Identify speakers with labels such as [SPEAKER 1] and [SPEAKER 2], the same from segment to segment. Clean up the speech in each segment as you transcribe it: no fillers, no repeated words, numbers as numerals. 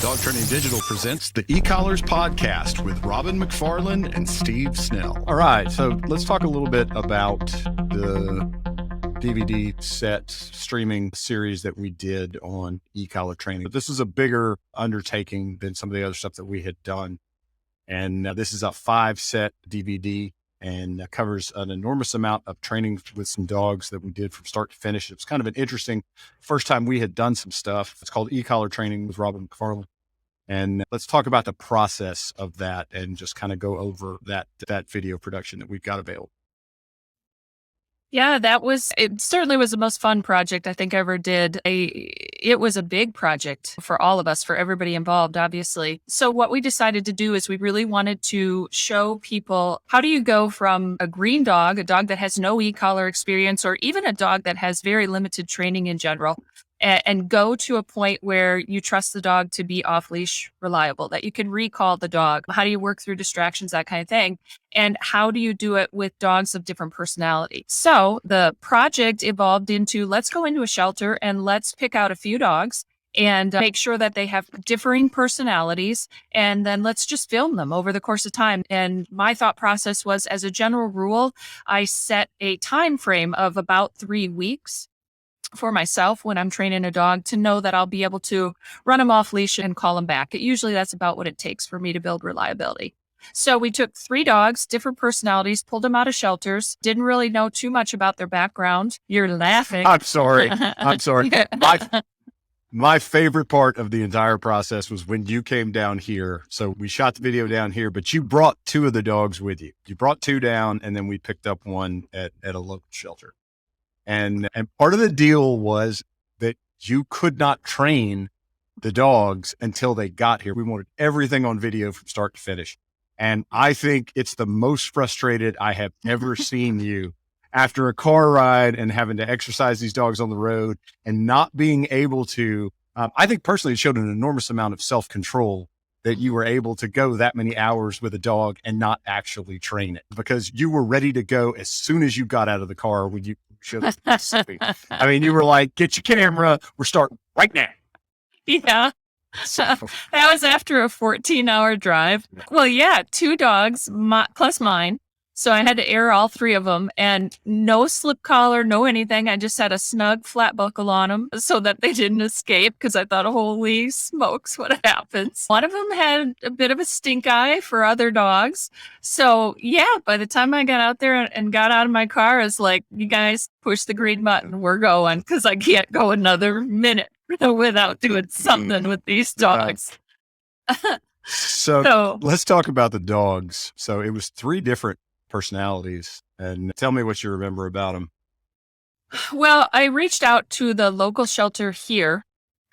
[SPEAKER 1] Dog Training Digital presents the Ecollars podcast with Robin McFarland and Steve Snell. All right, so let's talk a little bit about the DVD set streaming series that we did on Ecollar training. But this is a bigger undertaking than some of the other stuff that we had done. And this is a 5-set DVD and covers an enormous amount of training with some dogs that we did from start to finish. It was kind of an interesting first time we had done some stuff. It's called Ecollar Training with Robin McFarland. And let's talk about the process of that and just kind of go over that video production that we've got available.
[SPEAKER 2] Yeah, it certainly was the most fun project I think I ever did. It was a big project for all of us, for everybody involved, obviously. So what we decided to do is we really wanted to show people, how do you go from a green dog, a dog that has no e-collar experience, or even a dog that has very limited training in general, and go to a point where you trust the dog to be off-leash reliable, that you can recall the dog. How do you work through distractions, that kind of thing? And how do you do it with dogs of different personality? So the project evolved into, let's go into a shelter and let's pick out a few dogs and make sure that they have differing personalities. And then let's just film them over the course of time. And my thought process was, as a general rule, I set a time frame of about 3 weeks for myself when I'm training a dog to know that I'll be able to run him off leash and call him back. Usually that's about what it takes for me to build reliability. So we took 3 dogs, different personalities, pulled them out of shelters, didn't really know too much about their background. You're laughing.
[SPEAKER 1] I'm sorry. My favorite part of the entire process was when you came down here. So we shot the video down here, but you brought 2 of the dogs with you. You brought 2 down, and then we picked up one at a local shelter. And part of the deal was that you could not train the dogs until they got here. We wanted everything on video from start to finish. And I think it's the most frustrated I have ever seen you after a car ride and having to exercise these dogs on the road and not being able to, I think personally it showed an enormous amount of self-control that you were able to go that many hours with a dog and not actually train it, because you were ready to go as soon as you got out of the car when you should have. I mean, you were like, get your camera, we're starting right now.
[SPEAKER 2] Yeah. That was after a 14-hour drive. Well, yeah, 2 dogs plus mine. So I had to air all 3 of them, and no slip collar, no anything. I just had a snug flat buckle on them so that they didn't escape, because I thought, holy smokes, what happens? One of them had a bit of a stink eye for other dogs. So yeah, by the time I got out there and got out of my car, it's like, you guys push the green button, we're going, because I can't go another minute without doing something with these dogs.
[SPEAKER 1] So let's talk about the dogs. So it was 3 different personalities, and tell me what you remember about them.
[SPEAKER 2] Well, I reached out to the local shelter here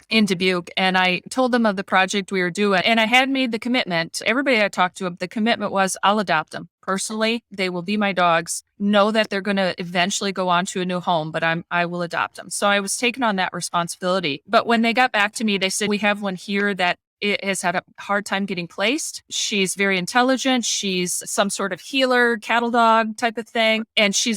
[SPEAKER 2] in Dubuque, and I told them of the project we were doing, and I had made the commitment. Everybody I talked to, the commitment was, I'll adopt them. Personally, they will be my dogs. Know that they're going to eventually go on to a new home, but I will adopt them. So I was taking on that responsibility. But when they got back to me, they said, we have one here that it has had a hard time getting placed. She's very intelligent. She's some sort of healer, cattle dog type of thing. And she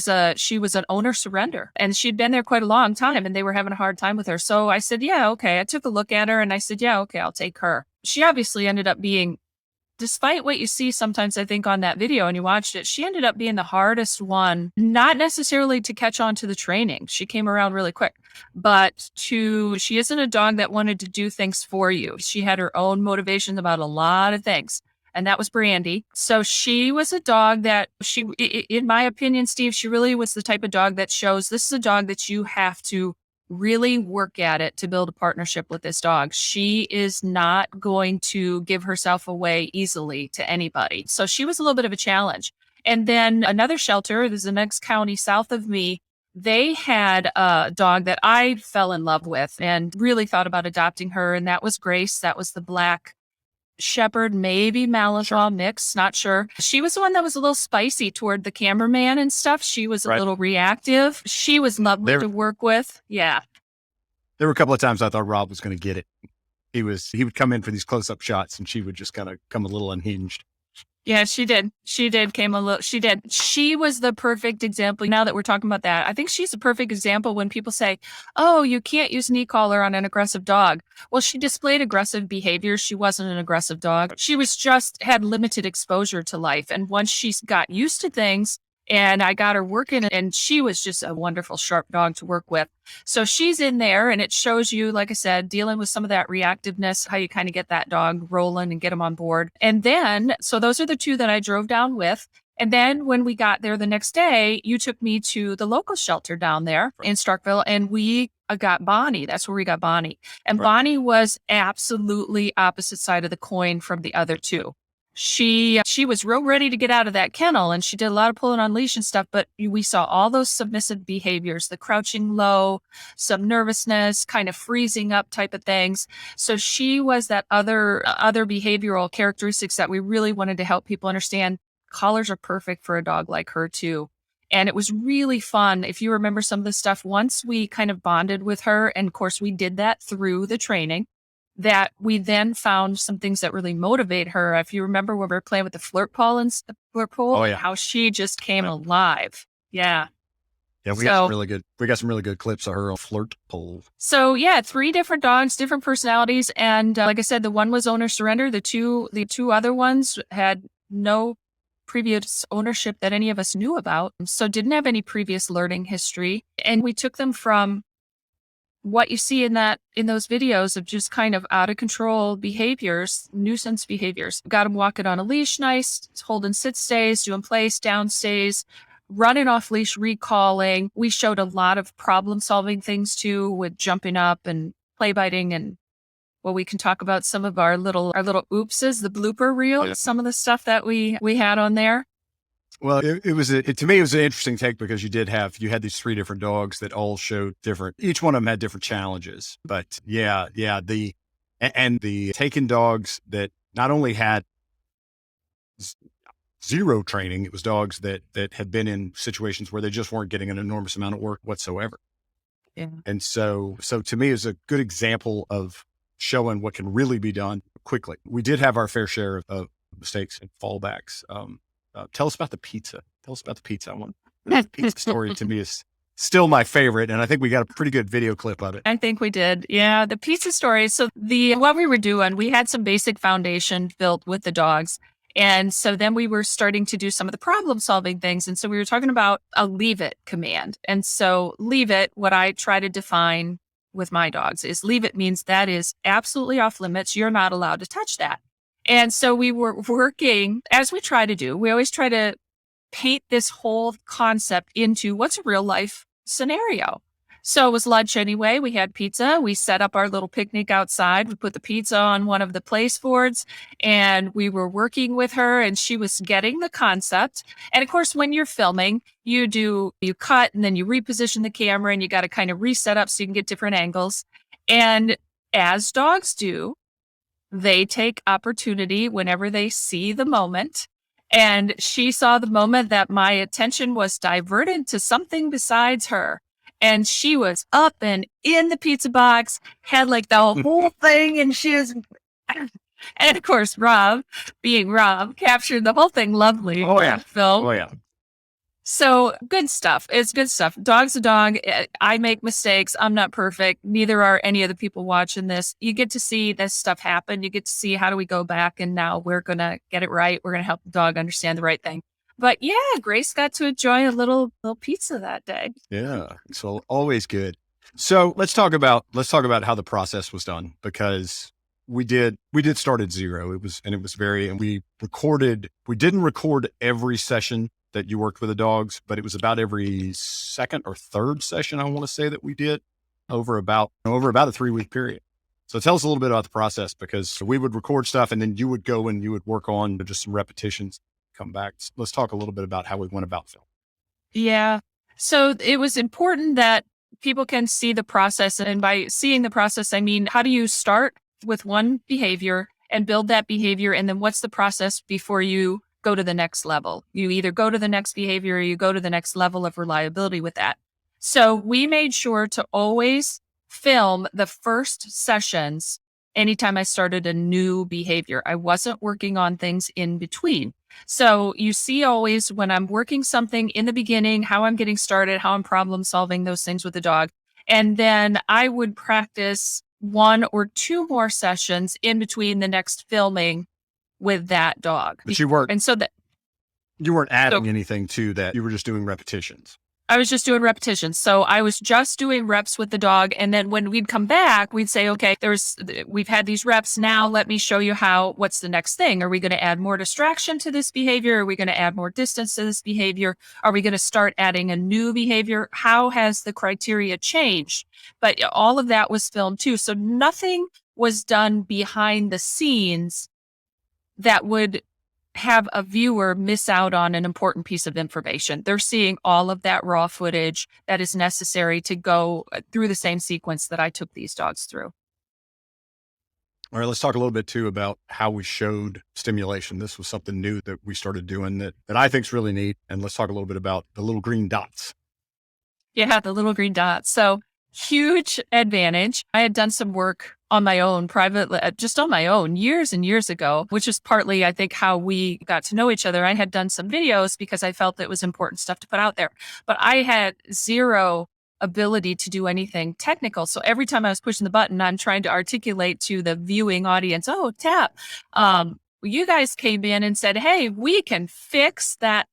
[SPEAKER 2] was an owner surrender, and she'd been there quite a long time, and they were having a hard time with her. So I said, yeah, okay. I took a look at her and I said, yeah, okay, I'll take her. She obviously ended up being, despite what you see sometimes, I think, on that video and you watched it, she ended up being the hardest one, not necessarily to catch on to the training. She came around really quick, but she isn't a dog that wanted to do things for you. She had her own motivations about a lot of things. And that was Brandy. So she was a dog that in my opinion, Steve, she really was the type of dog that shows this is a dog that you have to really work at it to build a partnership with this dog. She is not going to give herself away easily to anybody. So she was a little bit of a challenge. And then another shelter, there's the next county south of me, they had a dog that I fell in love with and really thought about adopting her. And that was Grace. That was the black shepherd, maybe Malinois mix, not sure. She was the one that was a little spicy toward the cameraman and stuff. She was a little reactive. She was lovely to work with. Yeah.
[SPEAKER 1] There were a couple of times I thought Rob was going to get it. He would come in for these close-up shots, and she would just kind of come a little unhinged.
[SPEAKER 2] Yeah, she did. She did came a little she did. She was the perfect example. Now that we're talking about that, I think she's a perfect example when people say, "Oh, you can't use an e-collar on an aggressive dog." Well, she displayed aggressive behaviors. She wasn't an aggressive dog. She was just had limited exposure to life. And once she got used to things and I got her working, and she was just a wonderful sharp dog to work with. So she's in there and it shows you, like I said, dealing with some of that reactiveness, how you kind of get that dog rolling and get them on board. And then, so those are the two that I drove down with. And then when we got there the next day, you took me to the local shelter down there in Starkville and we got Bonnie. That's where we got Bonnie. And
[SPEAKER 1] Right.
[SPEAKER 2] Bonnie was absolutely opposite side of the coin from the other two. She was real ready to get out of that kennel and she did a lot of pulling on leash and stuff, but we saw all those submissive behaviors, the crouching low, some nervousness, kind of freezing up type of things. So she was that other behavioral characteristics that we really wanted to help people understand. Collars are perfect for a dog like her too. And it was really fun. If you remember some of the stuff, once we kind of bonded with her, and of course we did that through the training, that we then found some things that really motivate her. If you remember when we were playing with the flirt pole and flirt pole,
[SPEAKER 1] Oh
[SPEAKER 2] and
[SPEAKER 1] yeah.
[SPEAKER 2] how she just came
[SPEAKER 1] Right.
[SPEAKER 2] alive. Yeah.
[SPEAKER 1] Yeah,
[SPEAKER 2] So
[SPEAKER 1] we got some really good clips of her on flirt pole.
[SPEAKER 2] So yeah, three different dogs, different personalities, and like I said, the one was owner surrender. The two other ones had no previous ownership that any of us knew about, so didn't have any previous learning history. And we took them from what you see in those videos of just kind of out of control behaviors, nuisance behaviors. Got them walking on a leash, nice, holding sit stays, doing place down stays, running off leash, recalling. We showed a lot of problem solving things too, with jumping up and play biting, and well, we can talk about some of our little oopses, the blooper reel,
[SPEAKER 1] Yeah.
[SPEAKER 2] some of the stuff that we had on there.
[SPEAKER 1] Well, to me, it was an interesting take because you had these three different dogs that all showed different, each one of them had different challenges. But and the taken dogs that not only had zero training, it was dogs that had been in situations where they just weren't getting an enormous amount of work whatsoever.
[SPEAKER 2] Yeah.
[SPEAKER 1] And so to me, it's a good example of showing what can really be done quickly. We did have our fair share of mistakes and fallbacks. Tell us about the pizza. Tell us about the pizza. The pizza story to me is still my favorite. And I think we got a pretty good video clip of it.
[SPEAKER 2] I think we did. Yeah, the pizza story. So what we were doing, we had some basic foundation built with the dogs. And so then we were starting to do some of the problem solving things. And so we were talking about a leave it command. And so leave it, what I try to define with my dogs is leave it means that is absolutely off limits. You're not allowed to touch that. And so we were working, as we try to do, we always try to paint this whole concept into what's a real life scenario. So it was lunch anyway. We had pizza. We set up our little picnic outside. We put the pizza on one of the place boards and we were working with her and she was getting the concept. And of course, when you're filming, you cut and then you reposition the camera and you got to kind of reset up so you can get different angles. And as dogs do, they take opportunity whenever they see the moment. And she saw the moment that my attention was diverted to something besides her. And she was up and in the pizza box, had like the whole thing, and she was, and of course, Rob, being Rob, captured the whole thing lovely.
[SPEAKER 1] Oh yeah.
[SPEAKER 2] Phil.
[SPEAKER 1] Oh yeah.
[SPEAKER 2] So good stuff. It's good stuff. Dog's a dog. I make mistakes. I'm not perfect. Neither are any of the people watching this. You get to see this stuff happen. You get to see how do we go back and now we're going to get it right. We're going to help the dog understand the right thing. But yeah, Grace got to enjoy a little pizza that day.
[SPEAKER 1] Yeah. So always good. So let's talk about how the process was done because we did start at zero. We didn't record every session that you worked with the dogs, but it was about every second or third session, I want to say, that we did over about a 3-week period. So tell us a little bit about the process because we would record stuff and then you would go and you would work on just some repetitions, come back. Let's talk a little bit about how we went about film.
[SPEAKER 2] Yeah. So it was important that people can see the process. And by seeing the process, I mean, how do you start with one behavior and build that behavior? And then what's the process before you go to the next level? You either go to the next behavior or you go to the next level of reliability with that. So we made sure to always film the first sessions anytime I started a new behavior. I wasn't working on things in between. So you see always when I'm working something in the beginning, how I'm getting started, how I'm problem solving those things with the dog. And then I would practice 1 or 2 more sessions in between the next filming with that dog.
[SPEAKER 1] But you weren't
[SPEAKER 2] And so that
[SPEAKER 1] you weren't
[SPEAKER 2] so
[SPEAKER 1] adding anything to that. You were just doing repetitions.
[SPEAKER 2] I was just doing repetitions. So I was just doing reps with the dog. And then when we'd come back, we'd say, okay, we've had these reps. Now let me show you what's the next thing? Are we going to add more distraction to this behavior? Are we going to add more distance to this behavior? Are we going to start adding a new behavior? How has the criteria changed? But all of that was filmed too. So nothing was done behind the scenes that would have a viewer miss out on an important piece of information. They're seeing all of that raw footage that is necessary to go through the same sequence that I took these dogs through.
[SPEAKER 1] All right, let's talk a little bit too about how we showed stimulation. This was something new that we started doing that I think is really neat. And let's talk a little bit about the little green dots.
[SPEAKER 2] Yeah, the little green dots. So huge advantage. I had done some work on my own, privately, just on my own years and years ago, which is partly, I think, how we got to know each other. I had done some videos because I felt that it was important stuff to put out there, but I had zero ability to do anything technical. So every time I was pushing the button, I'm trying to articulate to the viewing audience, oh, tap. You guys came in and said, hey, we can fix that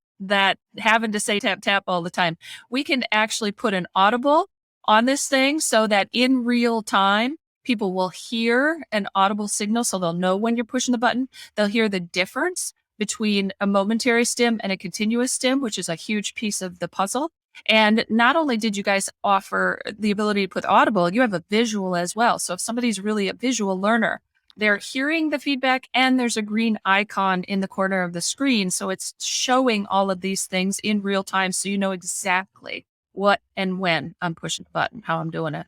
[SPEAKER 2] having to say tap, tap all the time. We can actually put an audible on this thing so that in real time, people will hear an audible signal. So they'll know when you're pushing the button. They'll hear the difference between a momentary stim and a continuous stim, which is a huge piece of the puzzle. And not only did you guys offer the ability to put audible, you have a visual as well. So if somebody's really a visual learner, they're hearing the feedback and there's a green icon in the corner of the screen. So it's showing all of these things in real time. So you know exactly what and when I'm pushing the button, how I'm doing it.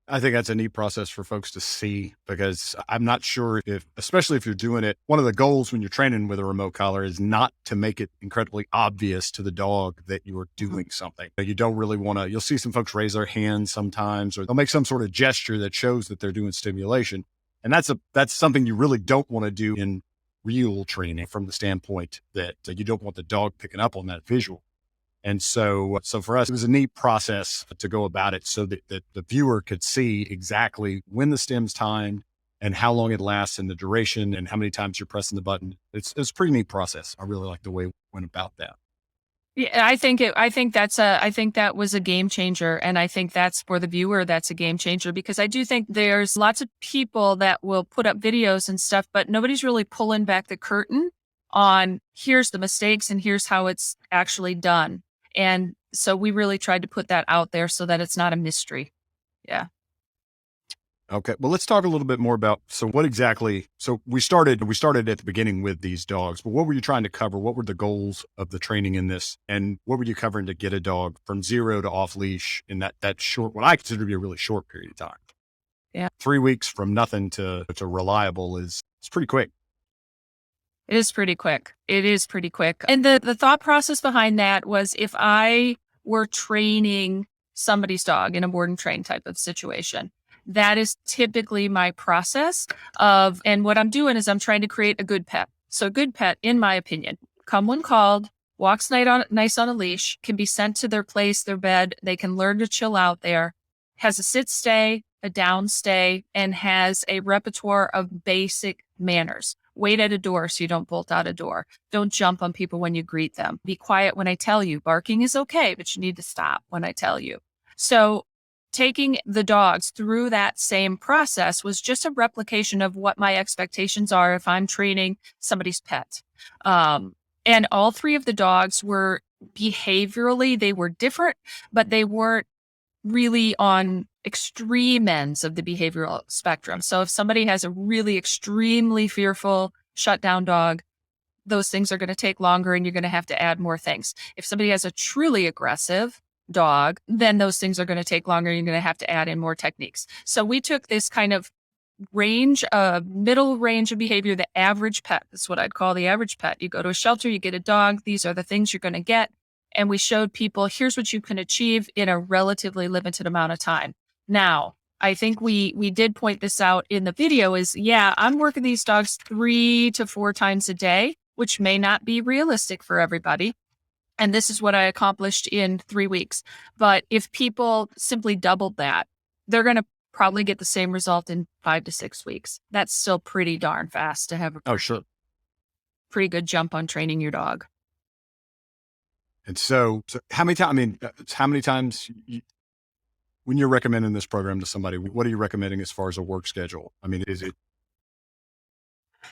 [SPEAKER 1] I think that's a neat process for folks to see because I'm not sure especially if you're doing it, one of the goals when you're training with a remote collar is not to make it incredibly obvious to the dog that you are doing something. You don't really want to, you'll see some folks raise their hands sometimes, or they'll make some sort of gesture that shows that they're doing stimulation. And that's something you really don't want to do in real training from the standpoint that you don't want the dog picking up on that visual. And so for us, it was a neat process to go about it so that the viewer could see exactly when the stim's timed and how long it lasts and the duration and how many times you're pressing the button. It's a pretty neat process. I really like the way we went about that.
[SPEAKER 2] Yeah, I think that was a game changer. And I think that's for the viewer, that's a game changer because I do think there's lots of people that will put up videos and stuff, but nobody's really pulling back the curtain on here's the mistakes and here's how it's actually done. And so we really tried to put that out there so that it's not a mystery. Yeah.
[SPEAKER 1] Okay. Well, let's talk a little bit more about, so we started at the beginning with these dogs, but what were you trying to cover? What were the goals of the training in this? And what were you covering to get a dog from zero to off leash in that short, what I consider to be a really short period of time?
[SPEAKER 2] Yeah.
[SPEAKER 1] 3 weeks from nothing to reliable it's pretty quick.
[SPEAKER 2] It is pretty quick. It is pretty quick. And the thought process behind that was if I were training somebody's dog in a board and train type of situation, that is typically my process and what I'm doing is I'm trying to create a good pet. So a good pet, in my opinion, come when called, walks nice on a leash, can be sent to their place, their bed. They can learn to chill out there, has a sit stay, a down stay, and has a repertoire of basic manners. Wait at a door so you don't bolt out a door. Don't jump on people when you greet them. Be quiet when I tell you. Barking is okay, but you need to stop when I tell you. So taking the dogs through that same process was just a replication of what my expectations are if I'm training somebody's pet. And all 3 of the dogs were behaviorally, they were different, but they weren't really on extreme ends of the behavioral spectrum. So if somebody has a really extremely fearful shutdown dog, those things are going to take longer and you're going to have to add more things. If somebody has a truly aggressive dog, then those things are going to take longer and you're going to have to add in more techniques. So we took this kind of middle range of behavior, the average pet. That's what I'd call the average pet. You go to a shelter, you get a dog. These are the things you're going to get. And we showed people, here's what you can achieve in a relatively limited amount of time. Now, I think we did point this out in the video is, yeah, I'm working these dogs 3 to 4 times a day, which may not be realistic for everybody. And this is what I accomplished in 3 weeks. But if people simply doubled that, they're going to probably get the same result in 5 to 6 weeks. That's still pretty darn fast to have a
[SPEAKER 1] Oh, sure.
[SPEAKER 2] pretty good jump on training your dog.
[SPEAKER 1] And so how many times, I mean, how many times when you're recommending this program to somebody, what are you recommending as far as a work schedule? I mean, is it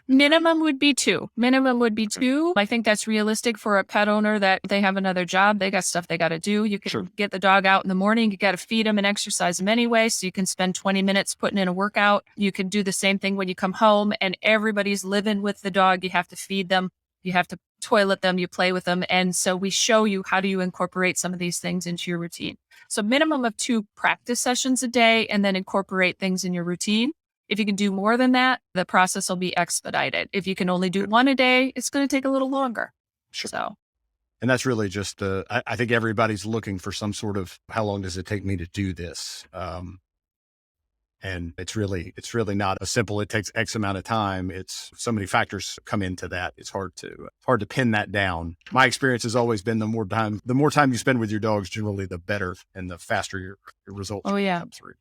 [SPEAKER 2] Minimum would be 2. Minimum would be 2. I think that's realistic for a pet owner that they have another job. They got stuff they got to do. You can
[SPEAKER 1] Sure.
[SPEAKER 2] get the dog out in the morning. You got to feed them and exercise them anyway. So you can spend 20 minutes putting in a workout. You can do the same thing when you come home and everybody's living with the dog. You have to feed them. You have to toilet them. You play with them. And so we show you how do you incorporate some of these things into your routine. So minimum of 2 practice sessions a day and then incorporate things in your routine. If you can do more than that, the process will be expedited. If you can only do 1 a day, it's going to take a little longer.
[SPEAKER 1] Sure.
[SPEAKER 2] So,
[SPEAKER 1] and that's really just, I think everybody's looking for some sort of, how long does it take me to do this? And it's really not a simple, it takes X amount of time. It's so many factors come into that. It's hard to pin that down. My experience has always been the more time you spend with your dogs, generally the better and the faster your results come through.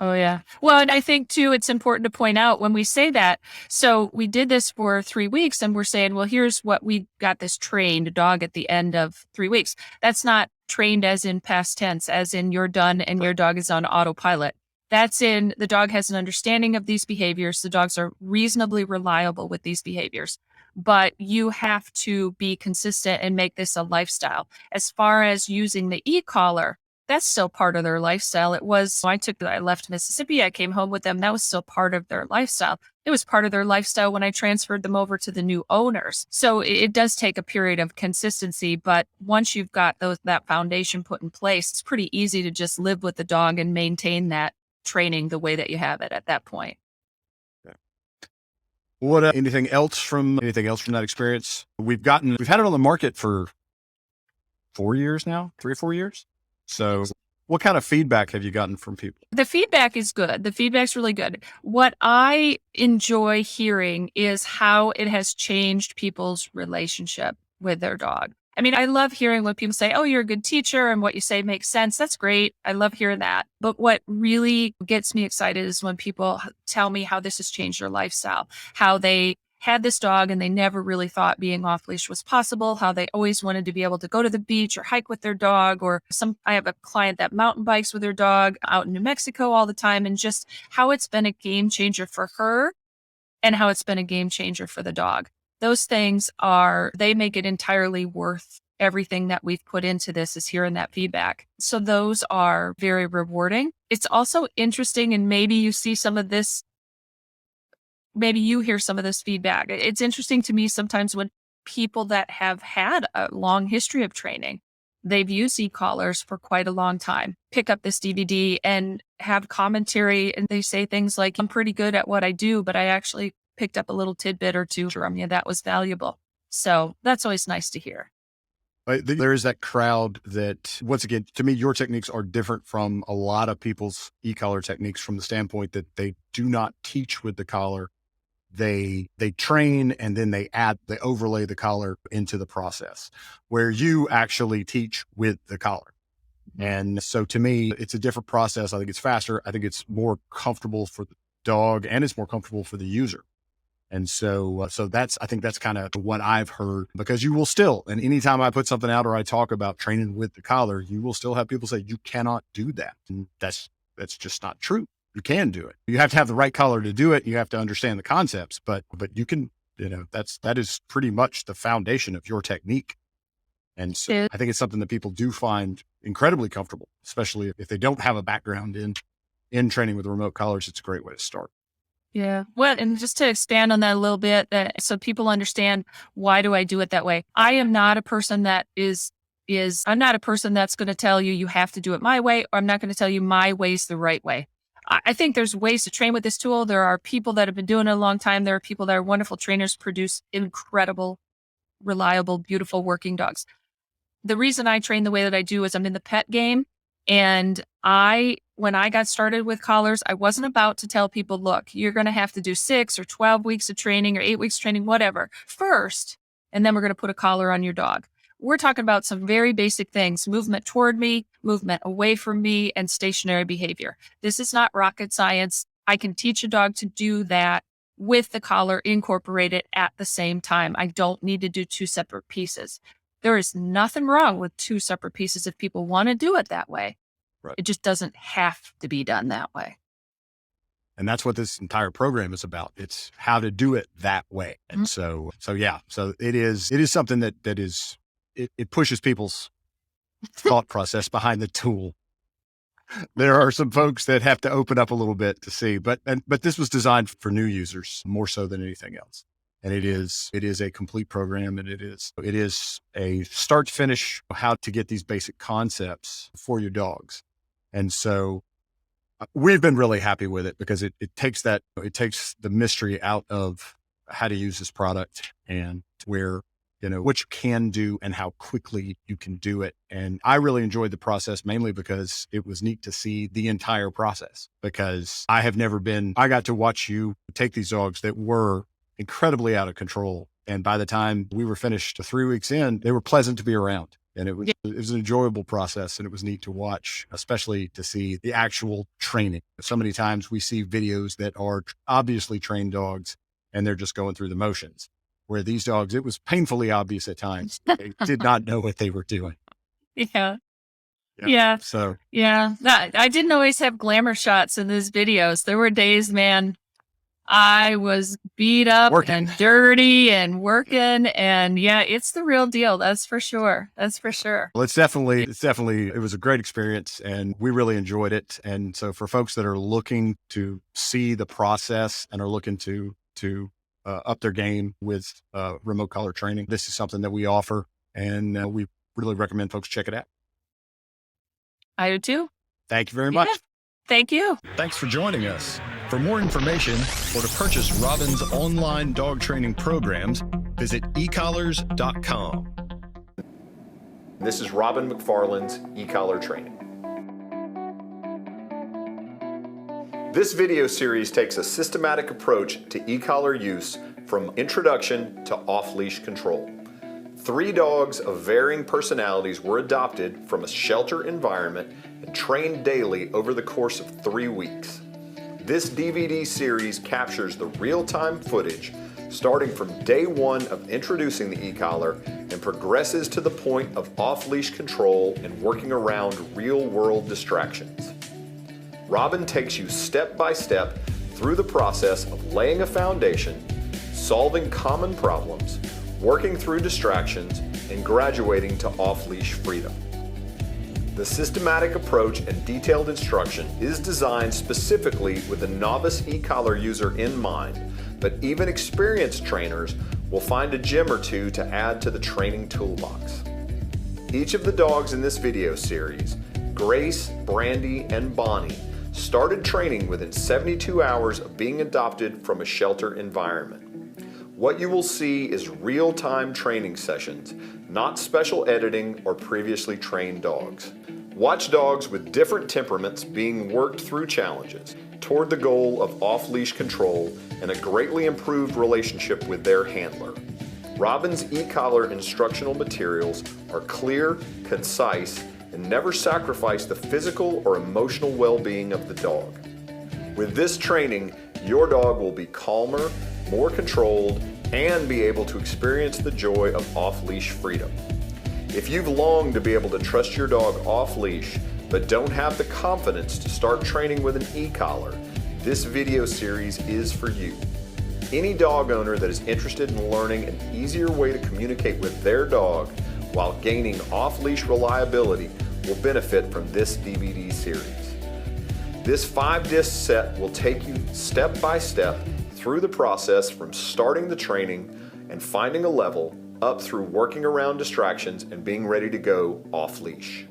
[SPEAKER 2] Oh, yeah. Well, and I think too, it's important to point out when we say that. So we did this for 3 weeks and we're saying, well, here's what we got this trained dog at the end of 3 weeks. That's not trained as in past tense, as in you're done and your dog is on autopilot. That's in the dog has an understanding of these behaviors. The dogs are reasonably reliable with these behaviors, but you have to be consistent and make this a lifestyle. As far as using the e-collar, that's still part of their lifestyle. I left Mississippi, I came home with them. That was still part of their lifestyle. It was part of their lifestyle when I transferred them over to the new owners. So it does take a period of consistency, but once you've got that foundation put in place, it's pretty easy to just live with the dog and maintain that training the way that you have it at that point.
[SPEAKER 1] What anything else from that experience? We've had it on the market for 4 years now, 3 or 4 years. So what kind of feedback have you gotten from people?
[SPEAKER 2] The feedback is good. The feedback's really good. What I enjoy hearing is how it has changed people's relationship with their dog. I mean, I love hearing when people say, oh, you're a good teacher and what you say makes sense. That's great. I love hearing that. But what really gets me excited is when people tell me how this has changed their lifestyle, how they had this dog and they never really thought being off leash was possible, how they always wanted to be able to go to the beach or hike with their dog, I have a client that mountain bikes with their dog out in New Mexico all the time, and just how it's been a game changer for her and how it's been a game changer for the dog. Those things they make it entirely worth everything that we've put into this, is hearing that feedback. So those are very rewarding. It's also interesting, and maybe you see some of this, maybe you hear some of this feedback. It's interesting to me sometimes when people that have had a long history of training, they've used Ecollars for quite a long time, pick up this DVD and have commentary, and they say things like, I'm pretty good at what I do, but I actually picked up a little tidbit or two from you that was valuable. So that's always nice to hear.
[SPEAKER 1] There is that crowd that, once again, to me, your techniques are different from a lot of people's e-collar techniques from the standpoint that they do not teach with the collar. They train and then they overlay the collar into the process, where you actually teach with the collar. And so to me, it's a different process. I think it's faster. I think it's more comfortable for the dog and it's more comfortable for the user. And so I think that's kind of what I've heard, because you will still, and anytime I put something out or I talk about training with the collar, you will still have people say, you cannot do that. And that's just not true. You can do it. You have to have the right collar to do it. You have to understand the concepts, but you can, that is pretty much the foundation of your technique. And so I think it's something that people do find incredibly comfortable, especially if they don't have a background in training with remote collars. It's a great way to start.
[SPEAKER 2] Yeah. Well, and just to expand on that a little bit, so people understand, why do I do it that way? I am not a person that I'm not a person that's going to tell you have to do it my way, or I'm not going to tell you my way's the right way. I think there's ways to train with this tool. There are people that have been doing it a long time. There are people that are wonderful trainers, produce incredible, reliable, beautiful working dogs. The reason I train the way that I do is I'm in the pet game, and I when I got started with collars, I wasn't about to tell people, look, you're going to have to do 6 or 12 weeks of training or 8 weeks training, whatever, first, and then we're going to put a collar on your dog. We're talking about some very basic things: movement toward me, movement away from me, and stationary behavior. This is not rocket science. I can teach a dog to do that with the collar incorporated at the same time. I don't need to do 2 separate pieces. There is nothing wrong with 2 separate pieces if people want to do it that way.
[SPEAKER 1] Right.
[SPEAKER 2] It just doesn't have to be done that way.
[SPEAKER 1] And that's what this entire program is about. It's how to do it that way. And so it is something that it pushes people's thought process behind the tool. There are some folks that have to open up a little bit to see, but this was designed for new users more so than anything else. And it is a complete program, and it is a start to finish how to get these basic concepts for your dogs. And so we've been really happy with it because it takes the mystery out of how to use this product and where, what you can do and how quickly you can do it. And I really enjoyed the process mainly because it was neat to see the entire process, because I got to watch you take these dogs that were incredibly out of control. And by the time we were finished 3 weeks in, they were pleasant to be around. And it was an enjoyable process, and it was neat to watch, especially to see the actual training. So many times we see videos that are obviously trained dogs and they're just going through the motions, where these dogs, it was painfully obvious at times. They did not know what they were doing.
[SPEAKER 2] Yeah.
[SPEAKER 1] So,
[SPEAKER 2] I didn't always have glamour shots in these videos. There were days, man, I was beat up and dirty and working, and it's the real deal. That's for sure. Well,
[SPEAKER 1] it was a great experience, and we really enjoyed it. And so for folks that are looking to see the process and are looking to up their game with remote collar training, this is something that we offer, and we really recommend folks check it out.
[SPEAKER 2] I do too.
[SPEAKER 1] Thank you very much.
[SPEAKER 2] Thank you.
[SPEAKER 1] Thanks for joining us. For more information or to purchase Robin's online dog training programs, visit Ecollars.com. This is Robin McFarland's Ecollar Training. This video series takes a systematic approach to e-collar use from introduction to off-leash control. 3 dogs of varying personalities were adopted from a shelter environment and trained daily over the course of 3 weeks. This DVD series captures the real-time footage starting from day 1 of introducing the e-collar and progresses to the point of off-leash control and working around real-world distractions. Robin takes you step by step through the process of laying a foundation, solving common problems, working through distractions, and graduating to off-leash freedom. The systematic approach and detailed instruction is designed specifically with the novice e-collar user in mind, but even experienced trainers will find a gem or two to add to the training toolbox. Each of the dogs in this video series, Grace, Brandy, and Bonnie, started training within 72 hours of being adopted from a shelter environment. What you will see is real-time training sessions, not special editing or previously trained dogs. Watch dogs with different temperaments being worked through challenges toward the goal of off-leash control and a greatly improved relationship with their handler. Robin's e-collar instructional materials are clear, concise, and never sacrifice the physical or emotional well-being of the dog. With this training, your dog will be calmer, more controlled, and be able to experience the joy of off-leash freedom. If you've longed to be able to trust your dog off-leash, but don't have the confidence to start training with an e-collar, this video series is for you. Any dog owner that is interested in learning an easier way to communicate with their dog while gaining off-leash reliability will benefit from this DVD series. This 5-disc set will take you step by step through the process from starting the training and finding a level up through working around distractions and being ready to go off-leash.